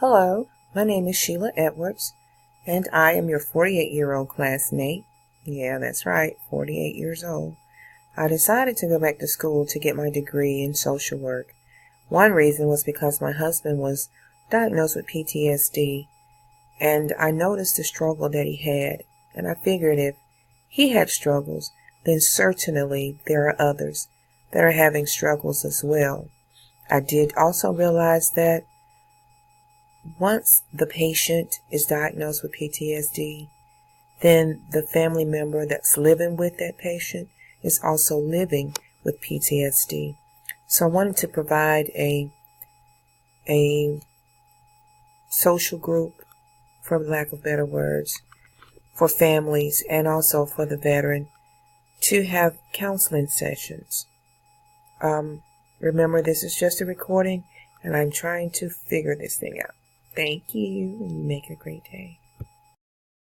Hello, my name is Sheila Edwards, and I am your 48-year-old classmate. Yeah, that's right, 48 years old. I decided to go back to school to get my degree in social work. One reason was because my husband was diagnosed with PTSD, and I noticed the struggle that he had, and I figured if he had struggles, then certainly there are others that are having struggles as well. I did also realize that once the patient is diagnosed with PTSD, then the family member that's living with that patient is also living with PTSD. So I wanted to provide a social group, for lack of better words, for families and also for the veteran to have counseling sessions. Remember, this is just a recording, and I'm trying to figure this thing out. Thank you, and you make a great day.